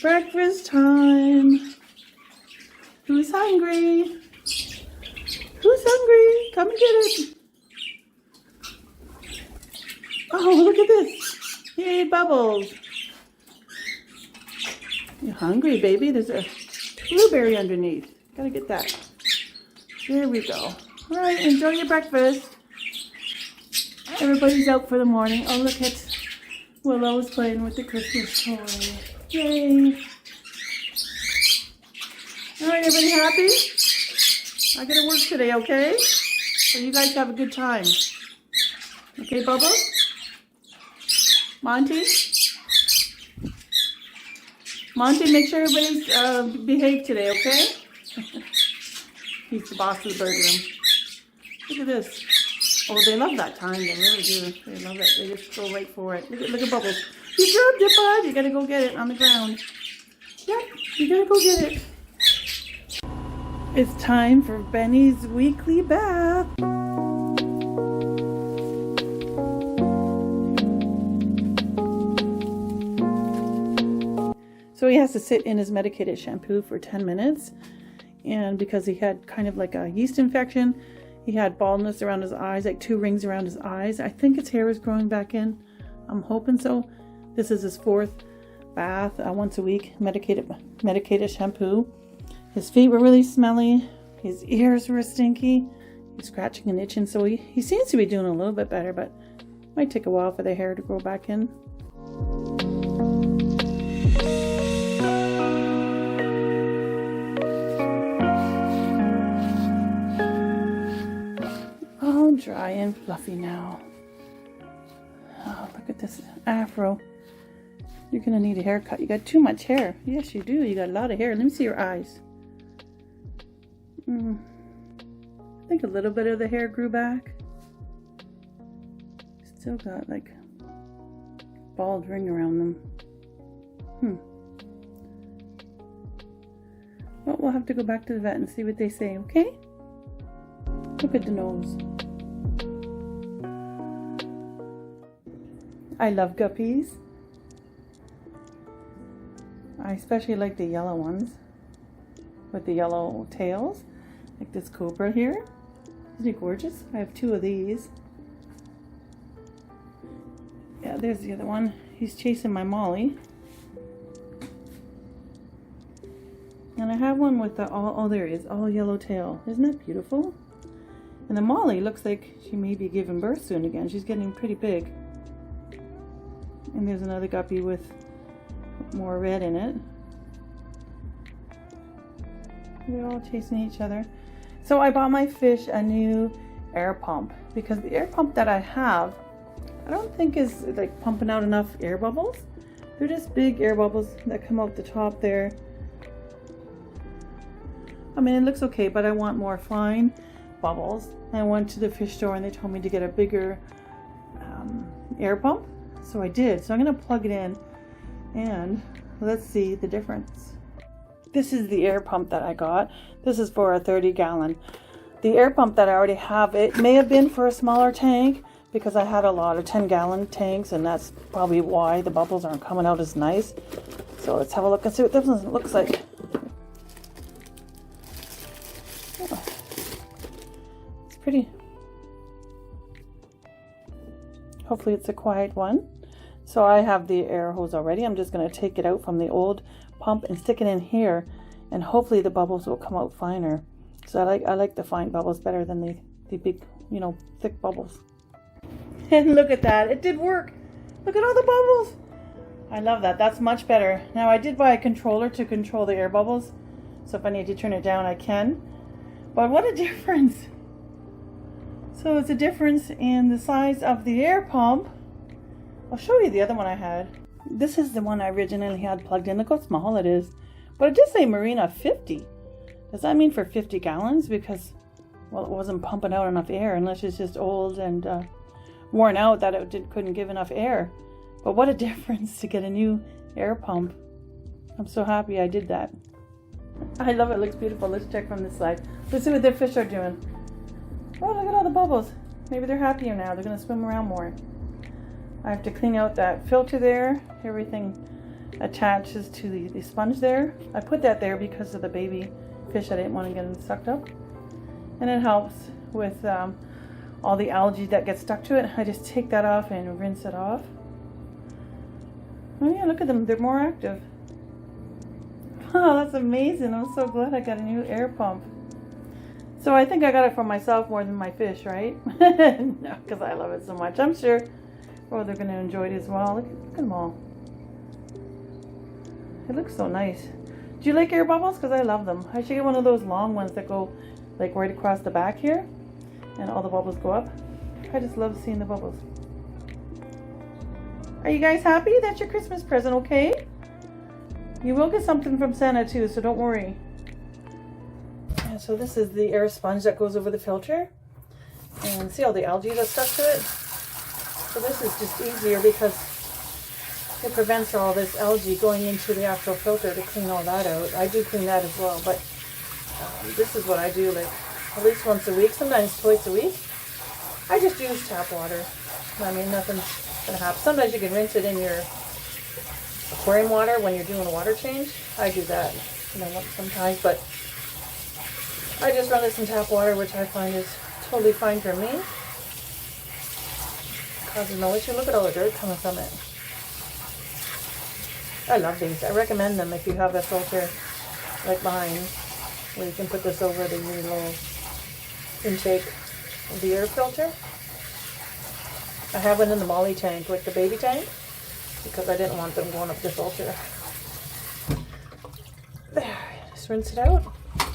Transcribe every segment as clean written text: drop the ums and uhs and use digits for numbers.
Breakfast time. Who's hungry? Who's hungry? Come and get it. Oh, look at this. Yay, Bubbles. You hungry, baby? There's a blueberry underneath. Gotta get that. There we go. All right, enjoy your breakfast. Everybody's out for the morning. Oh, look at Willow's playing with the Christmas toy. Yay. All right, everybody happy? I gotta work today, okay? So you guys have a good time. Okay, Bubba? Monty? Monty, make sure everybody's behave today, okay? He's the boss of the bird room. Look at this. Oh, they love that time. They really do. They love it. They just go right for it. Look at Bubbles. You grabbed it, bud. You gotta go get it on the ground. Yep, you gotta go get it. It's time for Benny's weekly bath. So he has to sit in his medicated shampoo for 10 minutes. And because he had kind of like a yeast infection, he had baldness around his eyes, like 2 rings around his eyes. I think his hair is growing back in. I'm hoping so. This is his 4th bath, once a week, medicated shampoo. His feet were really smelly. His ears were stinky. He's scratching and itching, so he seems to be doing a little bit better, but it might take a while for the hair to grow back in. All dry and fluffy now. Oh, look at this afro. You're gonna need a haircut. You got too much hair. Yes, you do. You got a lot of hair. Let me see your eyes. I think a little bit of the hair grew back. Still got like bald ring around them. Well, we'll have to go back to the vet and see what they say, okay? Look at the nose. I love guppies. I especially like the yellow ones with the yellow tails, like this cobra here. Isn't he gorgeous? I have 2 of these. Yeah, there's the other one. He's chasing my Molly. And I have one with the oh there he is, all yellow tail. Isn't that beautiful? And the Molly looks like she may be giving birth soon again. She's getting pretty big. And there's another guppy with more red in it. They're all chasing each other. So I bought my fish a new air pump because the air pump that I have, I don't think is like pumping out enough air bubbles. They're just big air bubbles that come out the top there. I mean, it looks okay, but I want more fine bubbles. I went to the fish store and they told me to get a bigger air pump. So I did. So I'm going to plug it in and let's see the difference. This is the air pump that I got. This is for a 30-gallon. The air pump that I already have, it may have been for a smaller tank because I had a lot of 10-gallon tanks, and that's probably why the bubbles aren't coming out as nice. So let's have a look and see what this one looks like. Oh, it's pretty. Hopefully it's a quiet one. So I have the air hose already. I'm just going to take it out from the old pump and stick it in here, and hopefully the bubbles will come out finer. So I like the fine bubbles better than the big, thick bubbles. And look at that, it did work. Look at all the bubbles. I love that. That's much better. Now I did buy a controller to control the air bubbles, so if I need to turn it down I can. But what a difference. So it's a difference in the size of the air pump. I'll show you the other one I had. This is the one I originally had plugged in. Look how small it is. But it did say Marina 50. Does that mean for 50 gallons? Because, well, it wasn't pumping out enough air, unless it's just old and worn out that it couldn't give enough air. But what a difference to get a new air pump. I'm so happy I did that. I love it. It looks beautiful. Let's check from this side. Let's see what their fish are doing. Oh, look at all the bubbles. Maybe they're happier now. They're going to swim around more. I have to clean out that filter there. Everything attaches to the sponge there. I put that there because of the baby fish. I didn't want to get them sucked up. And it helps with all the algae that gets stuck to it. I just take that off and rinse it off. Oh yeah, look at them. They're more active. Oh, that's amazing. I'm so glad I got a new air pump. So I think I got it for myself more than my fish, right? No, because I love it so much. I'm sure they're going to enjoy it as well. Look at them all. It looks so nice. Do you like air bubbles? Because I love them. I should get one of those long ones that go like right across the back here. And all the bubbles go up. I just love seeing the bubbles. Are you guys happy? That's your Christmas present, okay? You will get something from Santa too, so don't worry. And so this is the air sponge that goes over the filter. And see all the algae that's stuck to it? So this is just easier because it prevents all this algae going into the actual filter to clean all that out. I do clean that as well, but this is what I do like at least once a week, sometimes twice a week. I just use tap water. I mean, nothing's going to happen. Sometimes you can rinse it in your aquarium water when you're doing a water change. I do that, you know, sometimes, but I just run this in tap water, which I find is totally fine for me. Causes no issue. Look at all the dirt coming from it. I love these. I recommend them if you have a filter like mine, where you can put this over the little intake of the air filter. I have one in the Molly tank with the baby tank because I didn't want them going up the filter. There, just rinse it out.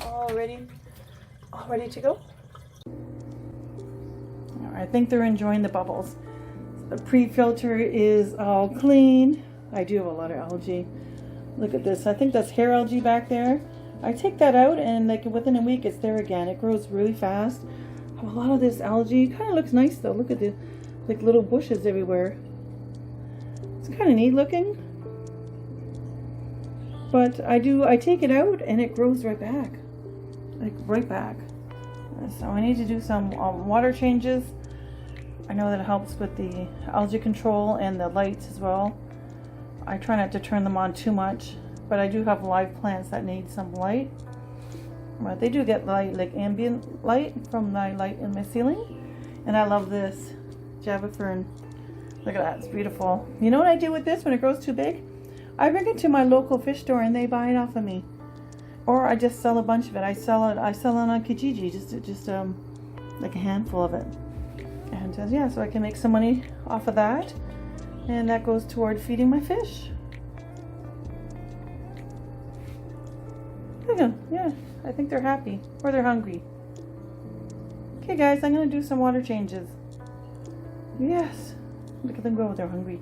All ready to go. All right, I think they're enjoying the bubbles. The pre-filter is all clean. I do have a lot of algae. Look at this. I think that's hair algae back there. I take that out and like within a week it's there again. It grows really fast. A lot of this algae kind of looks nice though. Look at the like little bushes everywhere. It's kind of neat looking. But I take it out and it grows right back. Like right back. So I need to do some water changes. I know that it helps with the algae control and the lights as well. I try not to turn them on too much, but I do have live plants that need some light. But they do get light, like ambient light from my light in my ceiling. And I love this Java Fern. Look at that, it's beautiful. You know what I do with this when it grows too big? I bring it to my local fish store and they buy it off of me. Or I just sell a bunch of it. I sell it on Kijiji, just like a handful of it. And yeah, so I can make some money off of that. And that goes toward feeding my fish. Look at them. Yeah, I think they're happy. Or they're hungry. Okay guys, I'm going to do some water changes. Yes. Look at them go, they're hungry.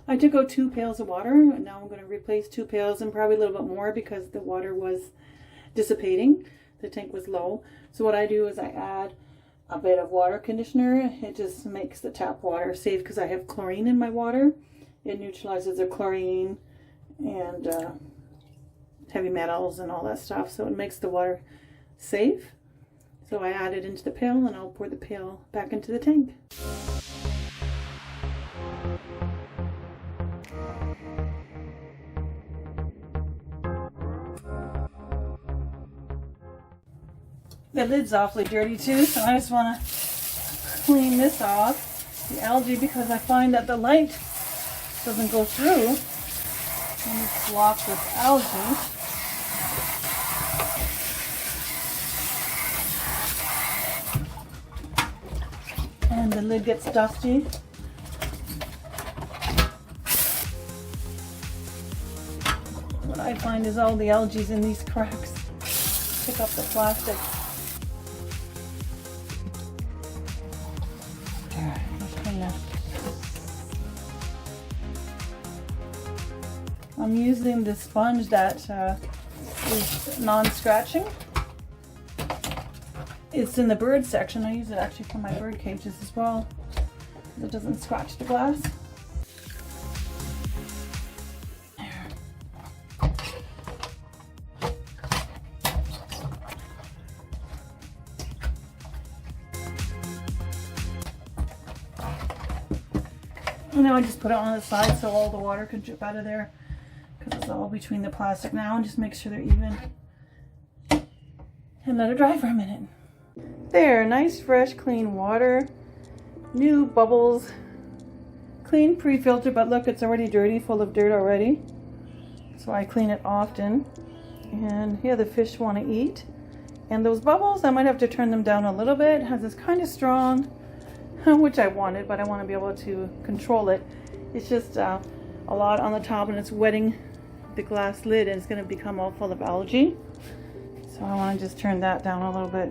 I took out 2 pails of water, and now I'm going to replace 2 pails and probably a little bit more because the water was dissipating. The tank was low. So what I do is I add a bit of water conditioner. It just makes the tap water safe because I have chlorine in my water. It neutralizes the chlorine and heavy metals and all that stuff. So it makes the water safe. So I add it into the pail and I'll pour the pail back into the tank. The lid's awfully dirty too, so I just want to clean this off, the algae, because I find that the light doesn't go through and it's blocked with algae. And the lid gets dusty. What I find is all the algae in these cracks pick up the plastic. I'm using the sponge that is non-scratching. It's in the bird section. I use it actually for my bird cages as well. It doesn't scratch the glass. And now I just put it on the side so all the water can drip out of there, because it's all between the plastic now, and just make sure they're even. And let it dry for a minute. There, nice fresh clean water. New bubbles. Clean pre-filter, but look, it's already dirty, full of dirt already. So I clean it often. And here the fish want to eat. And those bubbles, I might have to turn them down a little bit. It has this kind of strong, which I wanted, but I want to be able to control it. It's just a lot on the top, and it's wetting the glass lid, and it's going to become all full of algae. So I want to just turn that down a little bit.